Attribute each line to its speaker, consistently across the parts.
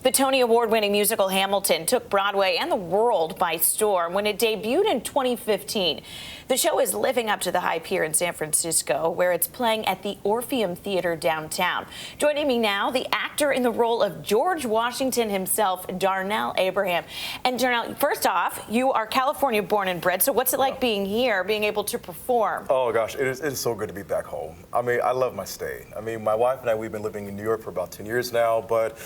Speaker 1: The Tony Award-winning musical Hamilton took Broadway and the world by storm when it debuted in 2015. The show is living up to the hype here in San Francisco, where it's playing at the Orpheum Theater downtown. Joining me now, the actor in the role of George Washington himself, Darnell Abraham. And Darnell, first off, you are California born and bred, so what's it like being here, being able to perform?
Speaker 2: Oh gosh, it is so good to be back home. I mean, I love my state. I mean, my wife and I, we've been living in New York for about 10 years now, but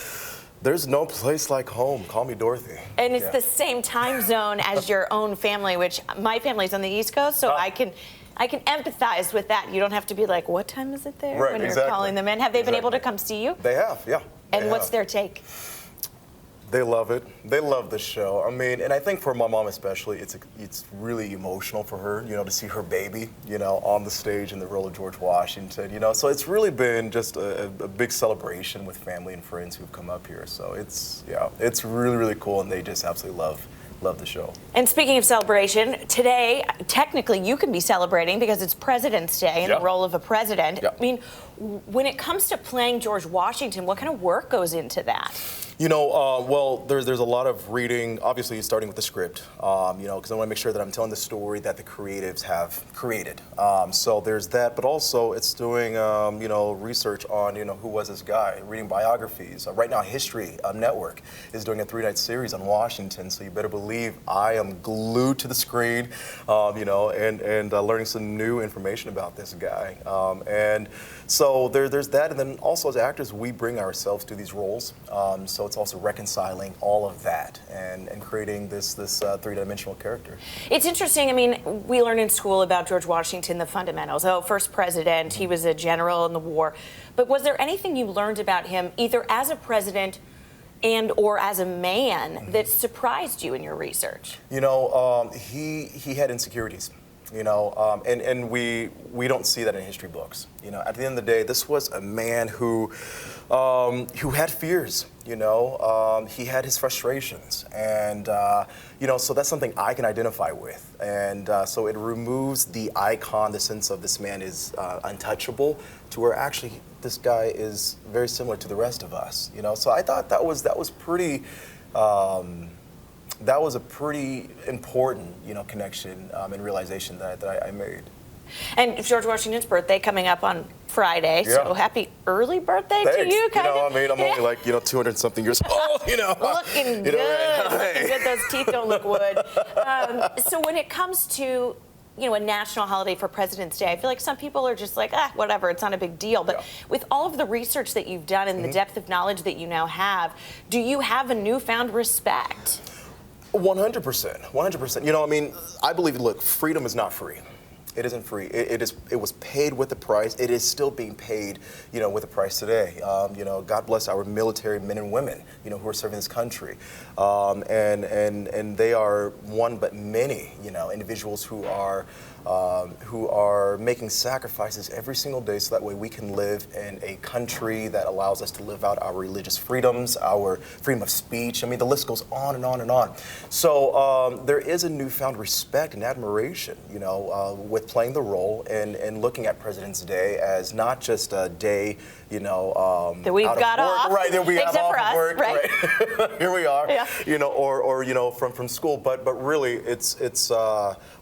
Speaker 2: there's no place like home. Call me Dorothy.
Speaker 1: And it's the same time zone as your own family, which my family's on the East Coast, so I can empathize with that. You don't have to be like, what time is it there when you're calling them in? Have they been able to come see you?
Speaker 2: They have, yeah.
Speaker 1: And what's their take?
Speaker 2: They love it. They love the show. I mean, and I think for my mom especially, it's really emotional for her, you know, to see her baby, you know, on the stage in the role of George Washington, you know. So it's really been just a big celebration with family and friends who've come up here. So it's really, really cool, and they just absolutely love the show.
Speaker 1: And speaking of celebration, today, technically, you can be celebrating because it's President's Day in the role of a president. I mean, when it comes to playing George Washington, what kind of work goes into that?
Speaker 2: You know, well, there's a lot of reading, obviously starting with the script, you know, because I want to make sure that I'm telling the story that the creatives have created. So there's that, but also it's doing, you know, research on, you know, who was this guy, reading biographies. Right now, History Network is doing a 3-night series on Washington, so you better believe I am glued to the screen, you know, and learning some new information about this guy. And so there's that, and then also as actors, we bring ourselves to these roles. So it's also reconciling all of that and creating this three-dimensional character.
Speaker 1: It's interesting. I mean, we learn in school about George Washington, the fundamentals. Oh, first president, he was a general in the war. But was there anything you learned about him, either as a president and or as a man, that surprised you in your research?
Speaker 2: You know, he had insecurities. You know, and we don't see that in history books. You know, at the end of the day, this was a man who had fears. You know, he had his frustrations, and you know, so that's something I can identify with. And so it removes the icon, the sense of this man is untouchable, to where actually this guy is very similar to the rest of us. You know, so I thought that was pretty. That was a pretty important, you know, connection and realization that I made.
Speaker 1: And George Washington's birthday coming up on Friday, so happy early birthday to you.
Speaker 2: You know, I mean, I'm only like, you know, 200-something years old, you know.
Speaker 1: Looking good. Looking good. Those teeth don't look wood. So when it comes to, you know, a national holiday for President's Day, I feel like some people are just like, whatever, it's not a big deal. But with all of the research that you've done and the depth of knowledge that you now have, do you have a newfound respect?
Speaker 2: 100%, 100%. You know, I mean, I believe, look, freedom is not free. It isn't free. It was paid with a price. It is still being paid, you know, with a price today. You know, God bless our military men and women, you know, who are serving this country, and they are one but many, you know, individuals who are making sacrifices every single day so that way we can live in a country that allows us to live out our religious freedoms, our freedom of speech. I mean, the list goes on and on and on. So there is a newfound respect and admiration, you know, with playing the role and looking at President's Day as not just a day, you know,
Speaker 1: that we've got off,
Speaker 2: right? That we have
Speaker 1: except
Speaker 2: off
Speaker 1: for us,
Speaker 2: work,
Speaker 1: right?
Speaker 2: Here we are, you know, or you know, from school. But really, it's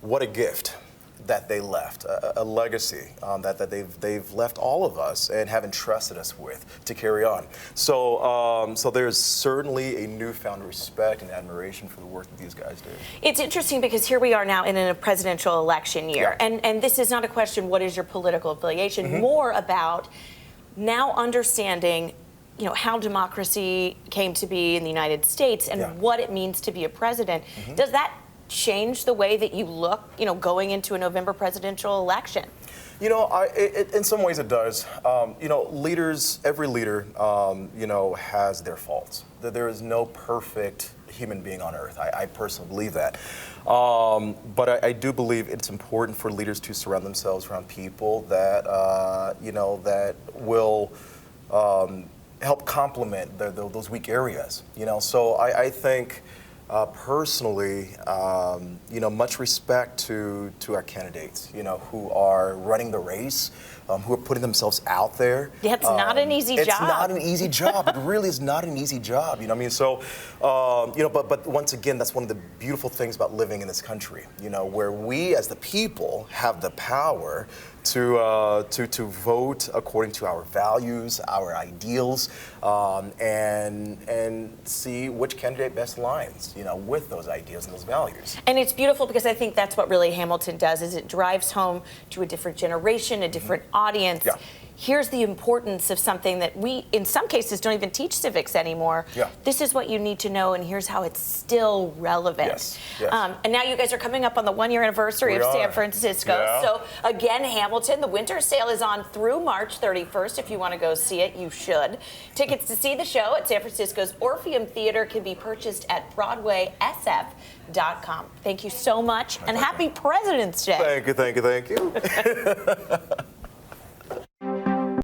Speaker 2: what a gift that they left, a legacy that they've left all of us and have entrusted us with to carry on. So so there's certainly a newfound respect and admiration for the work that these guys do.
Speaker 1: It's interesting because here we are now in a presidential election year, and this is not a question, what is your political affiliation, more about now understanding, you know, how democracy came to be in the United States and what it means to be a president. Does that change the way that you look, you know, going into a November presidential election?
Speaker 2: You know, in some ways it does. You know, leaders, every leader, you know, has their faults. There is no perfect human being on earth. I personally believe that. But I do believe it's important for leaders to surround themselves around people that, you know, that will help complement those weak areas. You know, so I think Personally, much respect to our candidates, who are running the race, who are putting themselves out there.
Speaker 1: Yeah, it's not an easy job.
Speaker 2: It's not an easy job. It really is not an easy job. So, but once again, that's one of the beautiful things about living in this country, where we as the people have the power to vote according to our values, our ideals, and see which candidate best aligns, with those ideas and those values.
Speaker 1: And it's beautiful because I think that's what really Hamilton does, is it drives home to a different generation, a different audience.
Speaker 2: Yeah.
Speaker 1: Here's the importance of something that we, in some cases, don't even teach civics anymore.
Speaker 2: Yeah.
Speaker 1: This is what you need to know, and here's how it's still relevant.
Speaker 2: Yes. Yes.
Speaker 1: And now you guys are coming up on the 1-year anniversary of San Francisco.
Speaker 2: Yeah.
Speaker 1: So again, Hamilton, the winter sale is on through March 31st. If you want to go see it, you should. Tickets to see the show at San Francisco's Orpheum Theater can be purchased at BroadwaySF.com. Thank you so much, and happy President's Day.
Speaker 2: Thank you.